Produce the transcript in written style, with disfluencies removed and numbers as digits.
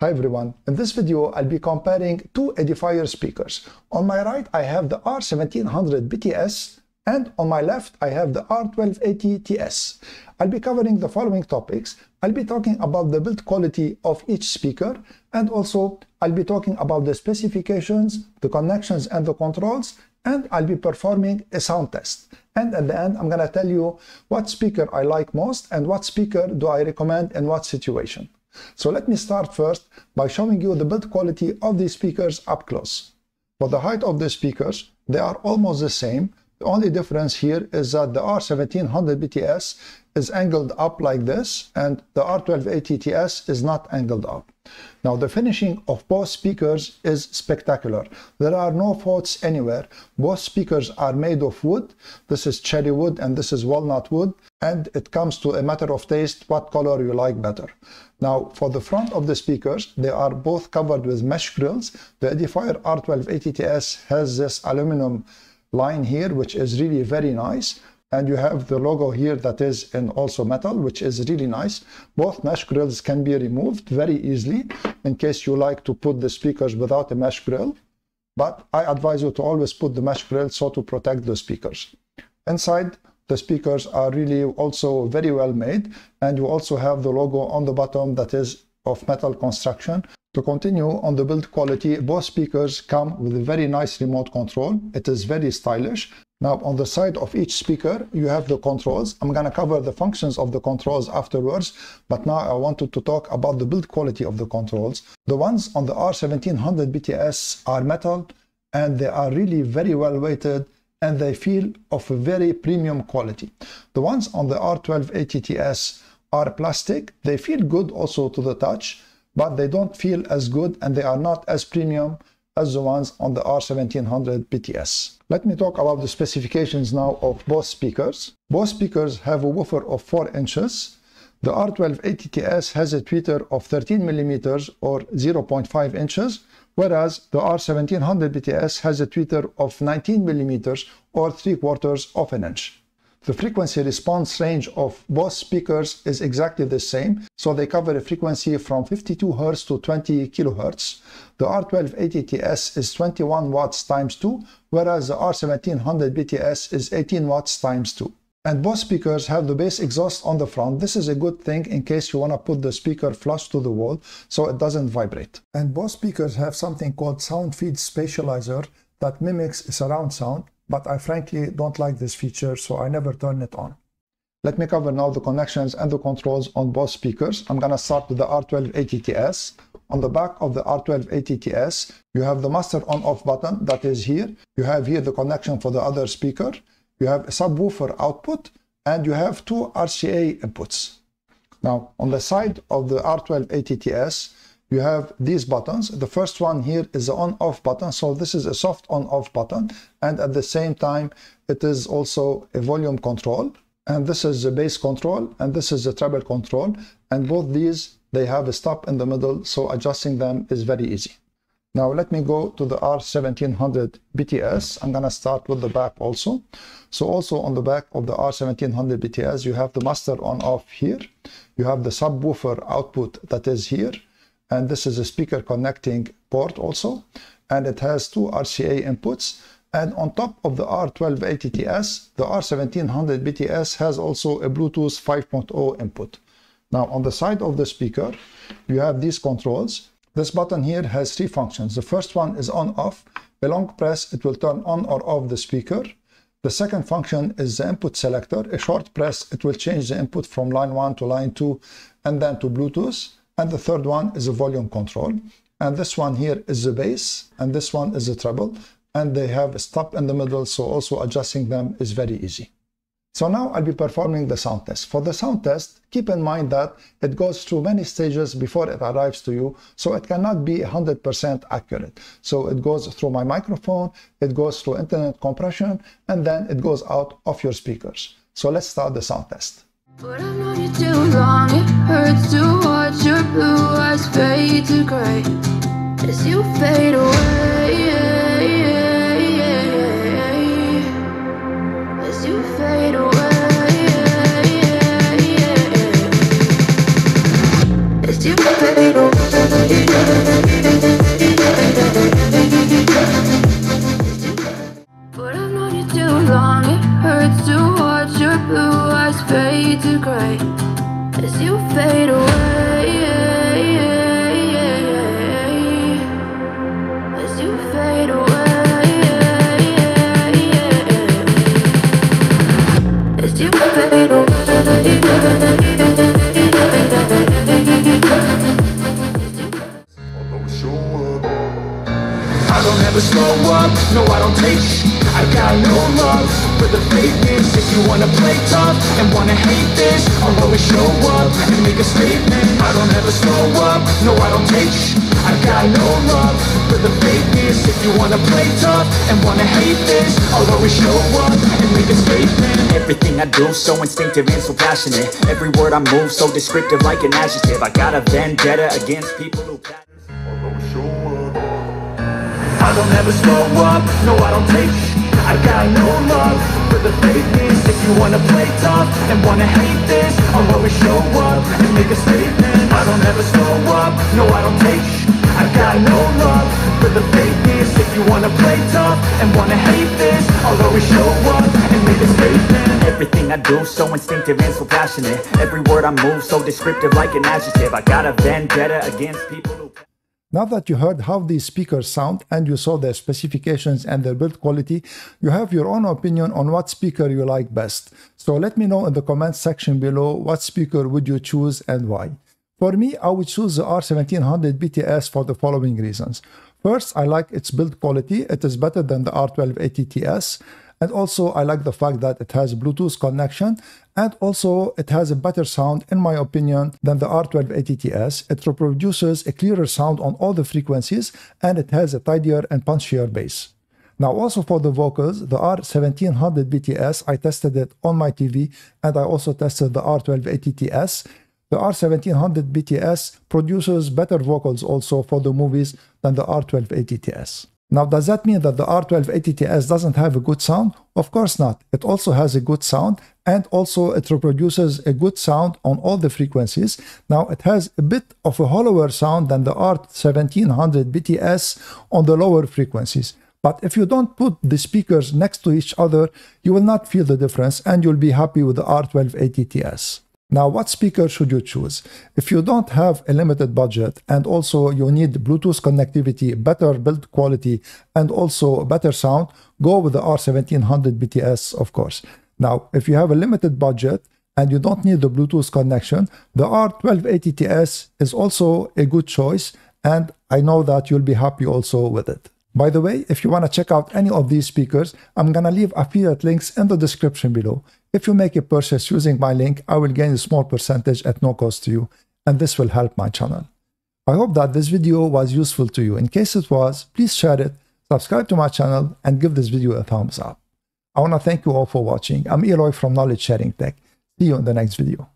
Hi everyone, in this video I'll be comparing two Edifier speakers. On my right I have the R1700BTS and on my left I have the R1280TS. I'll be covering the following topics. I'll be talking about the build quality of each speaker, and also I'll be talking about the specifications, the connections and the controls, and I'll be performing a sound test. And at the end I'm gonna tell you what speaker I like most and what speaker do I recommend in what situation. So let me start first by showing you the build quality of these speakers up close. For the height of the speakers, they are almost the same. The only difference here is that the R1700BTS is angled up like this and the R1280TS is not angled up. Now the finishing of both speakers is spectacular. There are no faults anywhere. Both speakers are made of wood. This is cherry wood and this is walnut wood, and it comes to a matter of taste what color you like better. Now for the front of the speakers, they are both covered with mesh grills. The Edifier R1280TS has this aluminum line here which is really very nice, and you have the logo here that is in also metal, which is really nice. Both mesh grills can be removed very easily in case you like to put the speakers without a mesh grill, but I advise you to always put the mesh grill so to protect the speakers. Inside, the speakers are really also very well made, and you also have the logo on the bottom that is of metal construction. To continue on the build quality, both speakers come with a very nice remote control. It is very stylish. Now on the side of each speaker you have the controls. I'm going to cover the functions of the controls afterwards, but now I wanted to talk about the build quality of the controls. The ones on the R1700BTS are metal and they are really very well weighted and they feel of a very premium quality. The ones on the R1280TS are plastic. They feel good also to the touch, but they don't feel as good and they are not as premium as the ones on the R1700BTS. Let me talk about the specifications now of both speakers. Both speakers have a woofer of 4 inches. The R1280TS has a tweeter of 13 millimeters or 0.5 inches, whereas the R1700BTS has a tweeter of 19 millimeters or 3/4 of an inch. The frequency response range of both speakers is exactly the same, so they cover a frequency from 52 Hz to 20 kHz. The R1280TS is 21 watts times 2, whereas the R1700BTS is 18 watts times 2. And both speakers have the bass exhaust on the front. This is a good thing in case you want to put the speaker flush to the wall so it doesn't vibrate. And both speakers have something called sound feed spatializer that mimics surround sound, but I frankly don't like this feature, so I never turn it on. Let me cover now the connections and the controls on both speakers. I'm going to start with the R1280TS. On the back of the R1280TS, you have the master on-off button that is here. You have here the connection for the other speaker. You have a subwoofer output, and you have 2 RCA inputs. Now, on the side of the R1280TS, you have these buttons. The first one here is the on-off button. So this is a soft on-off button. And at the same time, it is also a volume control. And this is the bass control. And this is the treble control. And both these, they have a stop in the middle. So adjusting them is very easy. Now let me go to the R1700BTS. I'm going to start with the back also. So also on the back of the R1700BTS, you have the master on-off here. You have the subwoofer output that is here. And this is a speaker connecting port also, and it has 2 RCA inputs. And on top of the R1280TS, the R1700BTS has also a Bluetooth 5.0 input. Now on the side of the speaker, you have these controls. This button here has 3 functions. The first one is on-off. A long press, it will turn on or off the speaker. The second function is the input selector. A short press, it will change the input from line 1 to line 2 and then to Bluetooth. And the third one is a volume control. And this one here is the bass, and this one is the treble. And they have a stop in the middle, so also adjusting them is very easy. So now I'll be performing the sound test. For the sound test, keep in mind that it goes through many stages before it arrives to you, so it cannot be 100% accurate. So it goes through my microphone, it goes through internet compression, and then it goes out of your speakers. So let's start the sound test. But I've known you too long, it hurts to watch your blue eyes fade to gray as you fade away, as you fade away, as you fade away. never slow up, no I don't take I got no love for the fakeness. If you wanna play tough and wanna hate this, I'll always show up and make a statement. I don't ever slow up, no I don't take I got no love for the fakeness. If you wanna play tough and wanna hate this, I'll always show up and make a statement. Everything I do so instinctive and so passionate. Every word I move so descriptive like an adjective. I got a vendetta against people who I'll always show up. I don't ever slow up, no I don't take I got no love for the fakeness. If you wanna play tough and wanna hate this, I'll always show up and make a statement. I don't ever slow up, no I don't take I got no love for the fakeness. If you wanna play tough and wanna hate this, I'll always show up and make a statement. Everything I do so instinctive and so passionate. Every word I move so descriptive like an adjective. I got a vendetta against people who... Now that you heard how these speakers sound and you saw their specifications and their build quality, you have your own opinion on what speaker you like best. So let me know in the comments section below what speaker would you choose and why. For me, I would choose the R1700BTS for the following reasons. First, I like its build quality. It is better than the R1280TS. And also, I like the fact that it has Bluetooth connection, and also it has a better sound, in my opinion, than the R1280TS. It reproduces a clearer sound on all the frequencies, and it has a tidier and punchier bass. Now, also for the vocals, the R1700BTS, I tested it on my TV, and I also tested the R1280TS. The R1700BTS produces better vocals also for the movies than the R1280TS. Now, does that mean that the R1280TS doesn't have a good sound? Of course not. It also has a good sound, and also it reproduces a good sound on all the frequencies. Now, it has a bit of a hollower sound than the R1700BTS on the lower frequencies. But if you don't put the speakers next to each other, you will not feel the difference, and you'll be happy with the R1280TS. Now, what speaker should you choose? If you don't have a limited budget and also you need Bluetooth connectivity, better build quality, and also better sound, go with the R1700BTS, of course. Now, if you have a limited budget and you don't need the Bluetooth connection, the R1280TS is also a good choice, and I know that you'll be happy also with it. By the way, if you want to check out any of these speakers, I'm going to leave affiliate links in the description below. If you make a purchase using my link, I will gain a small percentage at no cost to you, and this will help my channel. I hope that this video was useful to you. In case it was, please share it, subscribe to my channel, and give this video a thumbs up. I want to thank you all for watching. I'm Eloy from Knowledge Sharing Tech. See you in the next video.